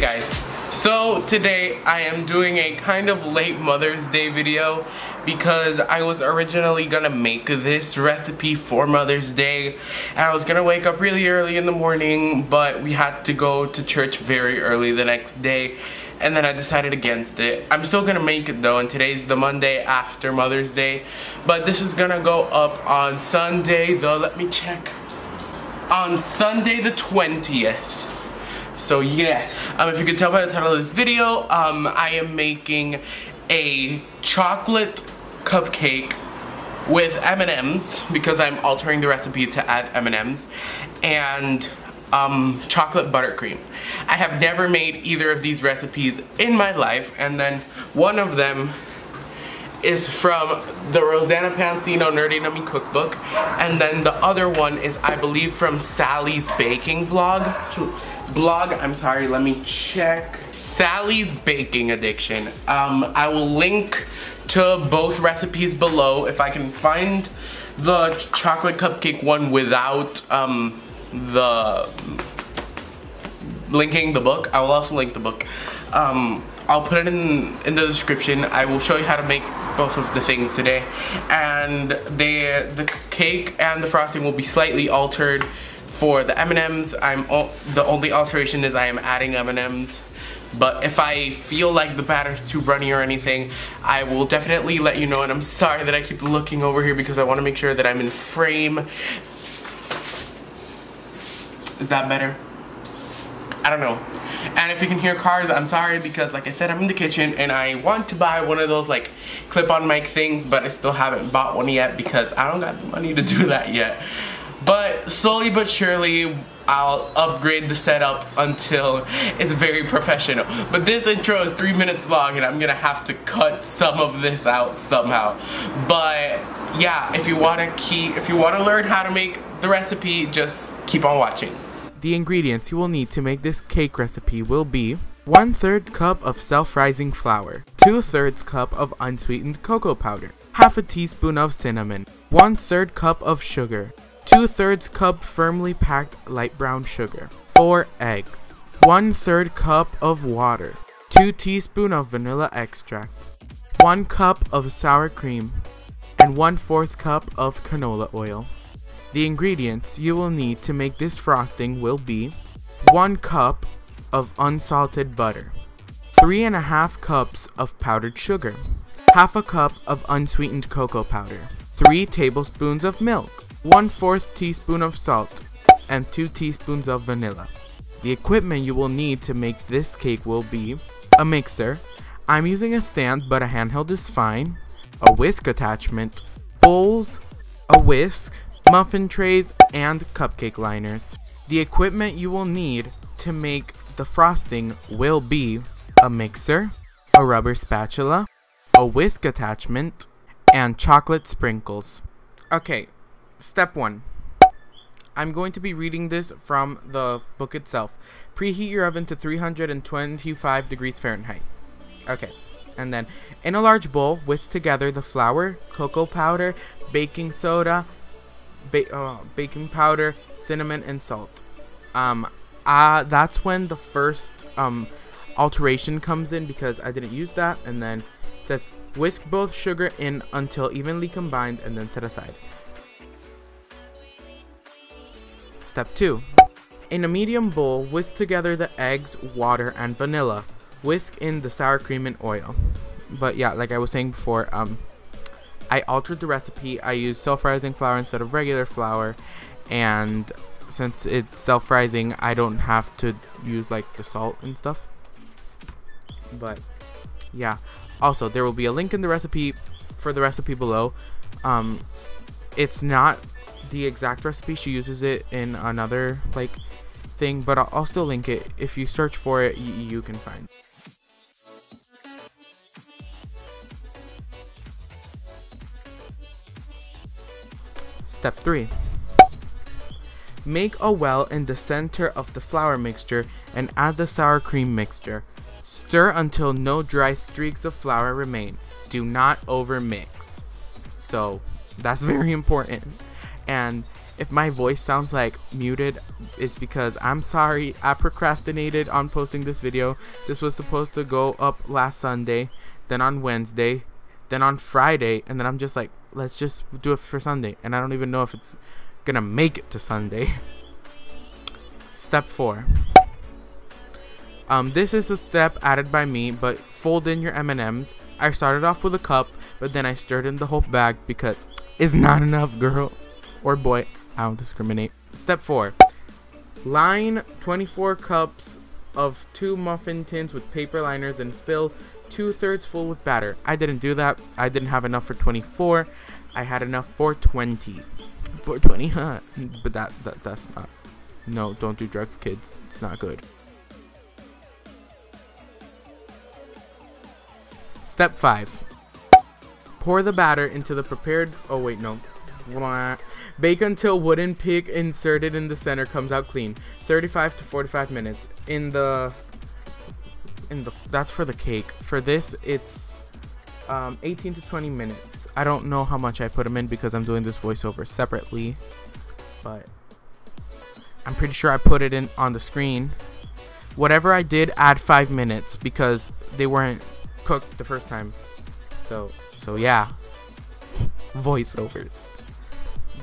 guys, so today I am doing a kind of late Mother's Day video because I was originally gonna make this recipe for Mother's Day and I was gonna wake up really early in the morning, but we had to go to church very early the next day and then I decided against it. I'm still gonna make it though, and today's the Monday after Mother's Day, but this is gonna go up on Sunday let me check, on Sunday the 20th. So yes, if you could tell by the title of this video, I am making a chocolate cupcake with M&Ms because I'm altering the recipe to add M&Ms and chocolate buttercream. I have never made either of these recipes in my life, and then one of them is from the Rosanna Pansino Nerdy Nummy cookbook, and then the other one is, I believe, from Sally's baking I'm sorry, let me check. Sally's Baking Addiction. I will link to both recipes below. If I can find the chocolate cupcake one without linking the book, I will also link the book. I'll put it in the description. I will show you how to make both of the things today, and the cake and the frosting will be slightly altered. For the M&Ms, the only alteration is I am adding M&Ms, but if I feel like the batter's too runny or anything, I will definitely let you know. And I'm sorry that I keep looking over here because I want to make sure that I'm in frame. Is that better? I don't know. And if you can hear cars, I'm sorry because, like I said, I'm in the kitchen and I want to buy one of those like clip-on mic things, but I still haven't bought one yet because I don't got the money to do that yet. But slowly but surely, I'll upgrade the setup until it's very professional. But this intro is 3 minutes long and I'm gonna have to cut some of this out somehow. But yeah, if you wanna learn how to make the recipe, just keep on watching. The ingredients you will need to make this cake recipe will be 1/3 cup of self-rising flour, 2/3 cup of unsweetened cocoa powder, half a teaspoon of cinnamon, 1/3 cup of sugar, 2/3 cup firmly packed light brown sugar, 4 eggs, 1/3 cup of water, 2 teaspoons of vanilla extract, 1 cup of sour cream, and 1/4 cup of canola oil. The ingredients you will need to make this frosting will be 1 cup of unsalted butter, 3.5 cups of powdered sugar, half a cup of unsweetened cocoa powder, 3 tablespoons of milk, 1/4 teaspoon of salt, and 2 teaspoons of vanilla. The equipment you will need to make this cake will be a mixer. I'm using a stand, but a handheld is fine, a whisk attachment, bowls, a whisk, muffin trays, and cupcake liners. The equipment you will need to make the frosting will be a mixer, a rubber spatula, a whisk attachment, and chocolate sprinkles. Okay, step 1. I'm going to be reading this from the book itself. Preheat your oven to 325 degrees Fahrenheit. Okay, and then in a large bowl, whisk together the flour, cocoa powder, baking soda, baking powder, cinnamon, and salt. That's when the first alteration comes in because I didn't use that. And then it says whisk both sugar in until evenly combined and then set aside. Step 2. In a medium bowl, whisk together the eggs, water, and vanilla. Whisk in the sour cream and oil. But yeah, like I was saying before, I altered the recipe. I used self-rising flour instead of regular flour, and since it's self-rising, I don't have to use like the salt and stuff. But yeah, also there will be a link in the recipe for the recipe below. It's not the exact recipe, she uses it in another like thing, but I'll still link it. If you search for it, you can find. Step 3. Make a well in the center of the flour mixture and add the sour cream mixture. Stir until no dry streaks of flour remain. Do not overmix. So that's very important. And if my voice sounds like muted, it's because I'm sorry. I procrastinated on posting this video. This was supposed to go up last Sunday, then on Wednesday, then on Friday, and then I'm just like, let's just do it for Sunday. And I don't even know if it's gonna make it to Sunday. Step 4. This is the step added by me, but fold in your M&Ms. I started off with a cup, but then I stirred in the whole bag because it's not enough, girl or boy. I don't discriminate. Step 4. Line 24 cups of 2 muffin tins with paper liners and fill 2/3 full with batter. I didn't do that. I didn't have enough for 24. I had enough for 20. For 20, huh? But that's not. No, don't do drugs, kids. It's not good. Step 5. Pour the batter into the prepared. Oh wait, no. Bake until wooden pig inserted in the center comes out clean. 35 to 45 minutes. That's for the cake. For this, it's 18 to 20 minutes. I don't know how much I put them in because I'm doing this voiceover separately, but I'm pretty sure I put it in on the screen. Whatever I did, add 5 minutes because they weren't cooked the first time. So yeah. Voiceovers.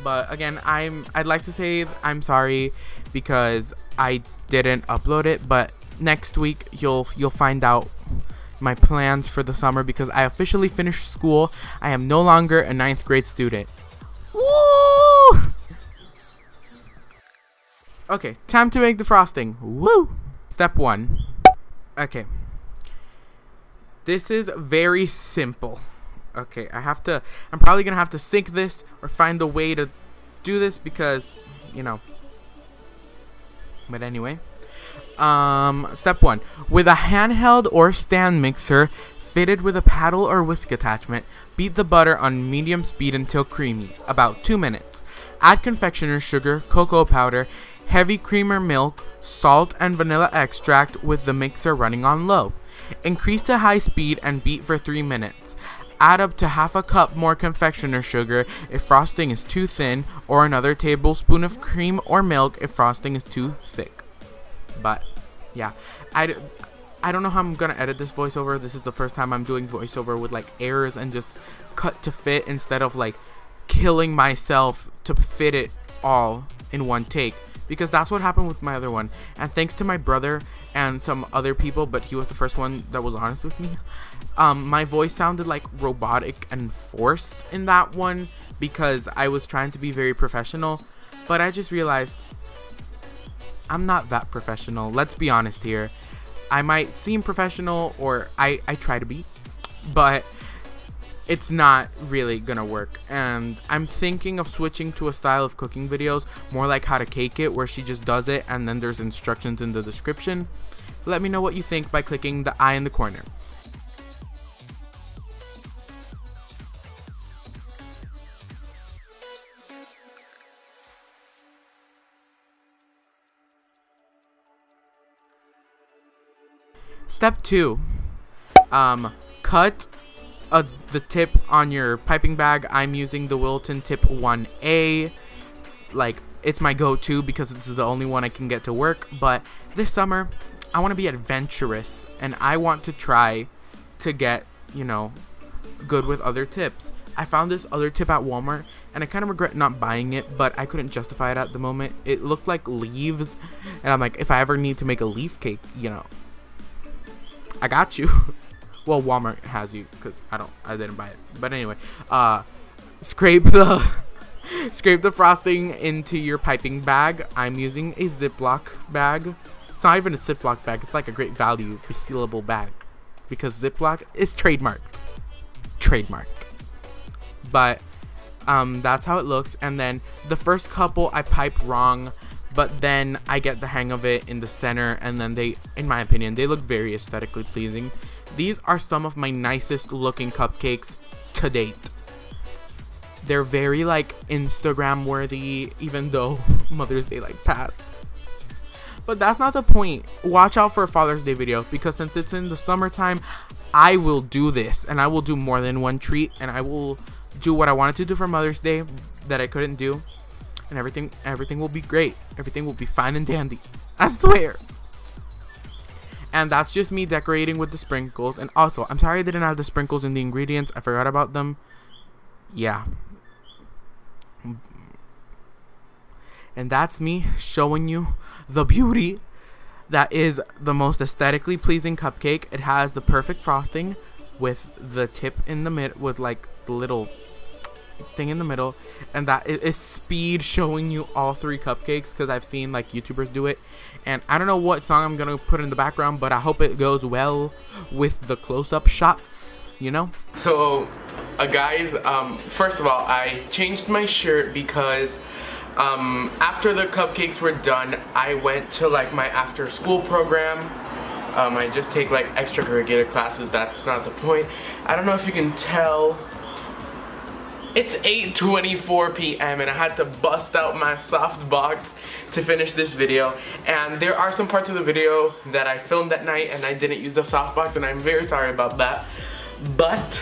But again, I'd like to say I'm sorry because I didn't upload it, but next week you'll find out my plans for the summer because I officially finished school. I am no longer a 9th grade student. Woo! Okay, time to make the frosting. Woo! Step 1. Okay. This is very simple. Okay, I'm probably gonna have to sync this or find a way to do this because, you know. But anyway. Step 1. With a handheld or stand mixer fitted with a paddle or whisk attachment, beat the butter on medium speed until creamy, about 2 minutes. Add confectioner's sugar, cocoa powder, heavy cream or milk, salt, and vanilla extract with the mixer running on low. Increase to high speed and beat for 3 minutes. Add up to half a cup more confectioner's sugar if frosting is too thin, or another tablespoon of cream or milk if frosting is too thick. But yeah, I don't know how I'm gonna edit this voiceover. This is the first time I'm doing voiceover with like errors and just cut to fit instead of like killing myself to fit it all in one take, because that's what happened with my other one. And thanks to my brother and some other people, but he was the first one that was honest with me, my voice sounded like robotic and forced in that one because I was trying to be very professional, but I just realized I'm not that professional. Let's be honest here. I might seem professional, or I try to be, but it's not really gonna work. And I'm thinking of switching to a style of cooking videos more like how to cake it, where she just does it and then there's instructions in the description. Let me know what you think by clicking the I in the corner. Step 2. Cut the tip on your piping bag. I'm using the Wilton tip 1A. Like, it's my go-to because this is the only one I can get to work. But this summer, I want to be adventurous, and I want to try to get, you know, good with other tips. I found this other tip at Walmart, and I kind of regret not buying it, but I couldn't justify it at the moment. It looked like leaves, and I'm like, if I ever need to make a leaf cake, you know, I got you. Well, Walmart has you because I didn't buy it. But anyway, scrape the frosting into your piping bag. I'm using a Ziploc bag. It's not even a Ziploc bag. It's like a Great Value resealable bag because Ziploc is trademarked. But that's how it looks. And then the first couple I pipe wrong, but then I get the hang of it in the center, and then they, in my opinion, they look very aesthetically pleasing. These are some of my nicest looking cupcakes to date. They're very like Instagram worthy, even though Mother's Day like passed. But that's not the point. Watch out for a Father's Day video, because since it's in the summertime, I will do this, and I will do more than one treat, and I will do what I wanted to do for Mother's Day that I couldn't do. and everything will be great. Everything will be fine and dandy. I swear. And that's just me decorating with the sprinkles. And also, I'm sorry I didn't have the sprinkles in the ingredients. I forgot about them. Yeah. And that's me showing you the beauty that is the most aesthetically pleasing cupcake. It has the perfect frosting with the tip in the mid, with like the little thing in the middle, and that is speed showing you all 3 cupcakes, because I've seen like YouTubers do it. And I don't know what song I'm gonna put in the background, but I hope it goes well with the close-up shots, you know. So guys, first of all, I changed my shirt because after the cupcakes were done, I went to like my after school program. I just take like extracurricular classes. That's not the point. I don't know if you can tell. It's 8:24 p.m. and I had to bust out my softbox to finish this video. And there are some parts of the video that I filmed that night and I didn't use the softbox, and I'm very sorry about that. But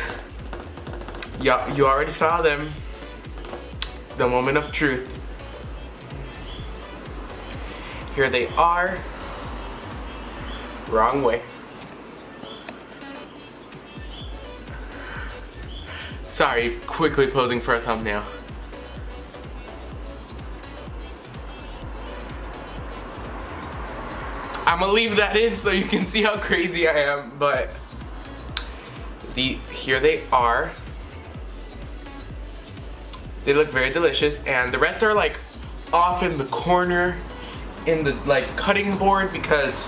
yeah, you already saw them. The moment of truth. Here they are. Wrong way. Sorry, quickly posing for a thumbnail. I'm gonna leave that in so you can see how crazy I am, but here they are. They look very delicious, and the rest are like off in the corner in the like cutting board because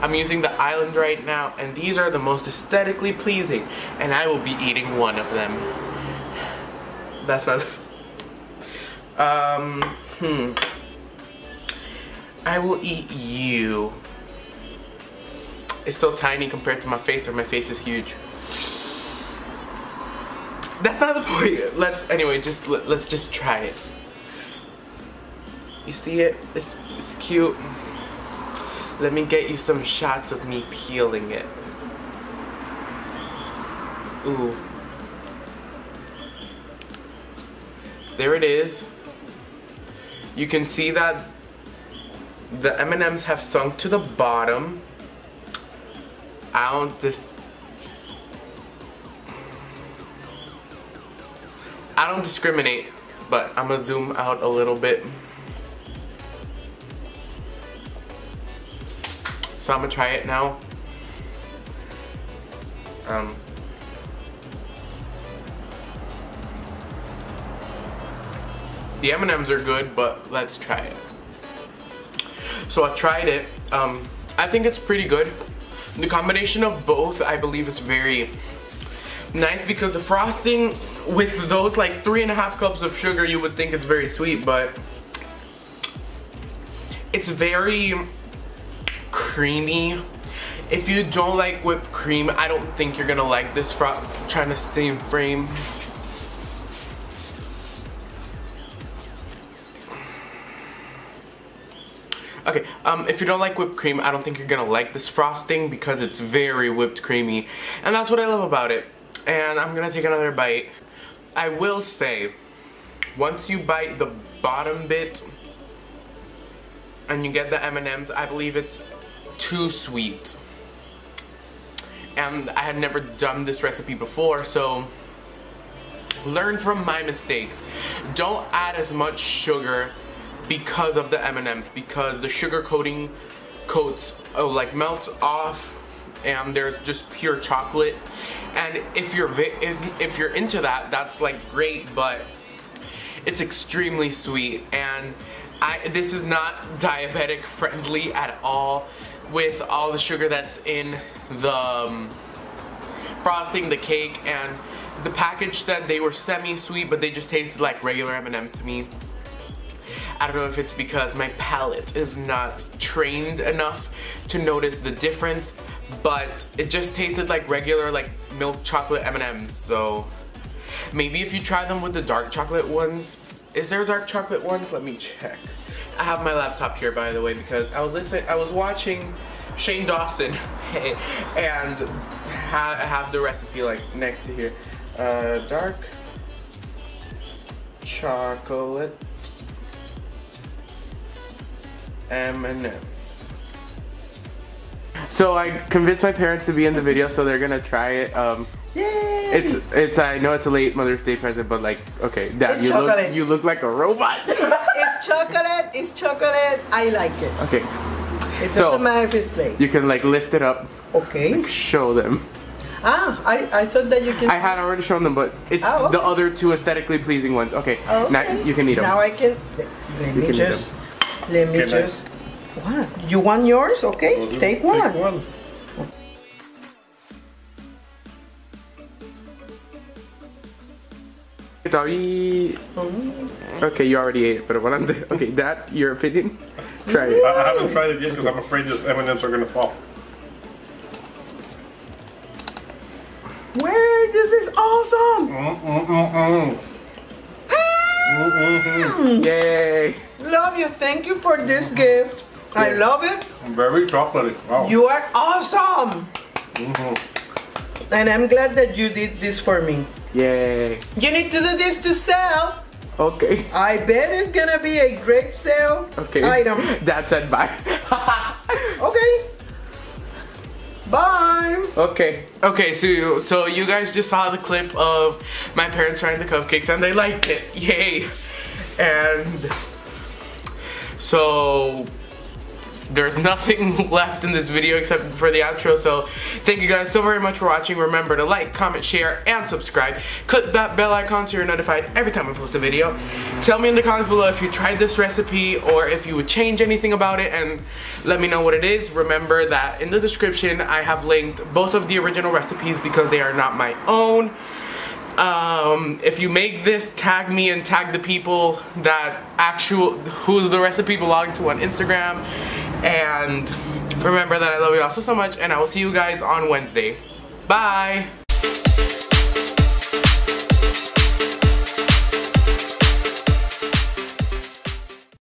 I'm using the island right now, and these are the most aesthetically pleasing, and I will be eating one of them. That's not I will eat you. It's so tiny compared to my face, or my face is huge. That's not the point. Let's just try it. You see it? It's cute. Let me get you some shots of me peeling it. Ooh. There it is. You can see that the M&Ms have sunk to the bottom. I don't discriminate, but I'm gonna zoom out a little bit. So I'm gonna try it now. The M&Ms are good, but let's try it. So I tried it. I think it's pretty good. The combination of both, I believe, is very nice, because the frosting with those like 3.5 cups of sugar, you would think it's very sweet, but it's very creamy. If you don't like whipped cream, I don't think you're gonna like this. Trying to stay in frame. Okay, if you don't like whipped cream, I don't think you're gonna like this frosting, because it's very whipped creamy, and that's what I love about it. And I'm gonna take another bite. I will say, once you bite the bottom bit and you get the M&Ms, I believe it's too sweet. And I had never done this recipe before, so learn from my mistakes. Don't add as much sugar because of the M&Ms, because the sugar coating like melts off, and there's just pure chocolate. And if you're into that, that's like great, but it's extremely sweet, and this is not diabetic friendly at all, with all the sugar that's in the frosting, the cake, and the package said they were semi-sweet, but they just tasted like regular M&Ms to me. I don't know if it's because my palate is not trained enough to notice the difference, but it just tasted like regular like milk chocolate M&Ms. So maybe if you try them with the dark chocolate ones. Is there dark chocolate ones? Let me check. I have my laptop here, by the way, because I was watching Shane Dawson and have the recipe like next to here. Dark chocolate M&M's. So I convinced my parents to be in the video, so they're gonna try it. Yay! It's I know it's a late Mother's Day present, but like, okay, Dad, you look like a robot. It's chocolate. It's chocolate. I like it. Okay. It doesn't matter if it's late. You can like lift it up. Okay. Like, show them. Ah, I thought that you can. I had already shown them, but it's the other two aesthetically pleasing ones. Okay. Okay. Now you can eat them. Now I can. Let me just. What? You want yours? Okay. Take one. Take one. Okay, you already ate it, but what I'm okay, Dad, your opinion? Try it. I haven't tried it yet because I'm afraid this M&Ms are gonna fall. Where? This is awesome! Yay! Love you. Thank you for this gift. I love it. Very chocolatey. Wow. You are awesome. And I'm glad that you did this for me. Yay! You need to do this to sell. Okay. I bet it's gonna be a great sale item. Dad said bye. Okay. Bye. Okay. Okay, so you guys just saw the clip of my parents trying the cupcakes and they liked it. Yay. And so there's nothing left in this video except for the outro, so thank you guys so very much for watching. Remember to like, comment, share, and subscribe. Click that bell icon so you're notified every time I post a video. Tell me in the comments below if you tried this recipe or if you would change anything about it, and let me know what it is. Remember that in the description I have linked both of the original recipes because they are not my own. If you make this, tag me and tag the people that who the recipe belonged to on Instagram. And remember that I love you all so much, and I will see you guys on Wednesday. Bye!